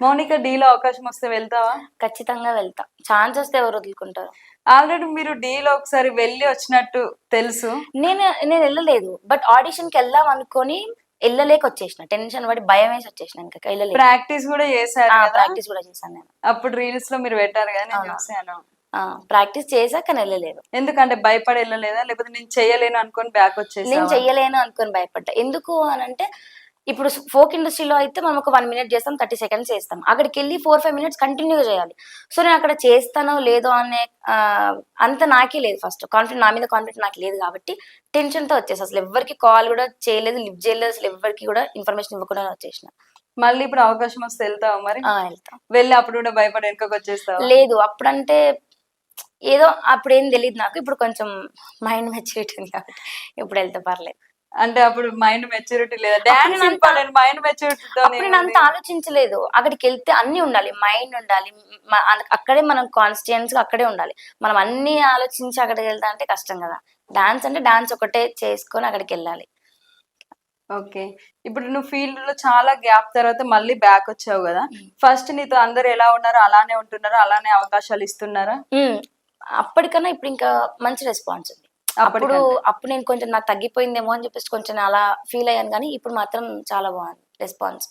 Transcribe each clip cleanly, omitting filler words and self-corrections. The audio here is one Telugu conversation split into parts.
మౌనిక డీలో అవకాశం వస్తే వెళ్తావా? ఖచ్చితంగా వెళ్తా. ఛాన్స్ వస్తే ఎవరు వదులుకుంటారు? ఆల్రెడీ మీరు డీలో ఒకసారి వెళ్ళి వచ్చినట్టు తెలుసు. నేను వెళ్ళలేదు, బట్ ఆడిషన్ కి వెళ్దాం అనుకొని వెళ్ళలేక వచ్చేసిన. టెన్షన్ పడి భయం వేసి వచ్చేసిన. ఇంకా వెళ్ళలేదు. ప్రాక్టీస్ కూడా చేశారు కదా? ప్రాక్టీస్ కూడా చేశాను నేను. అప్పుడు రీల్స్ లో మీరు పెట్టారు కదా, నేను చూసాను. ప్రాక్టీస్ చేశాక కానీ వెళ్ళలేదు. ఎందుకంటే భయపడి వెళ్ళలేదా, లేకపోతే నేను చెయ్యలేను అనుకొని బ్యాక్ వచ్చేసి? నేను చెయ్యలేను అనుకొని భయపడ్డా. ఎందుకు అని అంటే, ఇప్పుడు ఫోక్ ఇండస్ట్రీలో అయితే మనం ఒక 1 minute చేస్తాం, 30 seconds చేస్తాం. అక్కడికి వెళ్ళి 4-5 minutes కంటిన్యూగా చేయాలి. సో నేను అక్కడ చేస్తానో లేదో అనే అంత నాకే లేదు. ఫస్ట్ కాన్ఫిడెంట్, నా మీద కాన్ఫిడెంట్ నాకు లేదు కాబట్టి టెన్షన్ తో వచ్చేసి అసలు ఎవరికి కాల్ కూడా చేయలేదు, లిఫ్ట్ చేయలేదు, అసలు ఎవరికి కూడా ఇన్ఫర్మేషన్ ఇవ్వకుండా వచ్చేసిన. మళ్ళీ ఇప్పుడు అవకాశం వస్తే వెళ్తావా మరి? వెళ్తాం. వెళ్ళి అప్పుడు కూడా భయపడి వెనుకకు వచ్చేస్తావా? లేదు, అప్పుడంటే ఏదో అప్పుడు ఏం తెలియదు నాకు. ఇప్పుడు కొంచెం మైండ్ మెచ్యూరిటీ ఉంది కాబట్టి ఇప్పుడు వెళ్తే పర్లేదు. అంటే అప్పుడు మైండ్ మెచ్యూరిటీ లేదా? డాన్స్ ఇంపార్టెంట్, మైండ్ మెచ్యూరిటీతో నేను అంత ఆలోచించలేదు. అక్కడికి వెళ్తే అన్ని ఉండాలి, మైండ్ ఉండాలి, అక్కడే మనం కాన్స్టిట్యూన్స్ అక్కడే ఉండాలి. మనం అన్ని ఆలోచించి అక్కడికి వెళ్తా అంటే కష్టం కదా. డాన్స్ అంటే డాన్స్ ఒకటే చేసుకొని అక్కడికి వెళ్ళాలి. ఓకే. ఇప్పుడు నువ్వు ఫీల్డ్ లో చాలా గ్యాప్ తర్వాత మళ్ళీ బ్యాక్ వచ్చావు కదా, ఫస్ట్ నీతో అందరు ఎలా ఉన్నారో అలానే ఉంటున్నారా, అలానే అవకాశాలు ఇస్తున్నారా? అప్పటికన్నా ఇప్పుడు ఇంకా మంచి రెస్పాన్స్ ఉంది. అప్పుడు నేను కొంచెం నాకు తగ్గిపోయిందేమో అని చెప్పేసి కొంచెం అలా ఫీల్ అయ్యాను, కానీ ఇప్పుడు మాత్రం చాలా బాగుంది రెస్పాన్స్.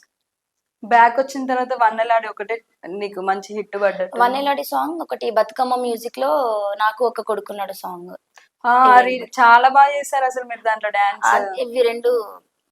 బ్యాక్ వచ్చిన తర్వాత వన్నెలాడి ఒకటే నీకు మంచి హిట్ పడ్డట్టు. వన్నెలాడి సాంగ్ ఒకటి, బతుకమ్మ మ్యూజిక్ లో నాకు ఒక కొడుకున్నాడు సాంగ్ చాలా బాగా చేశారు అసలు మీరు దాంట్లో డాన్స్. ఇవి 2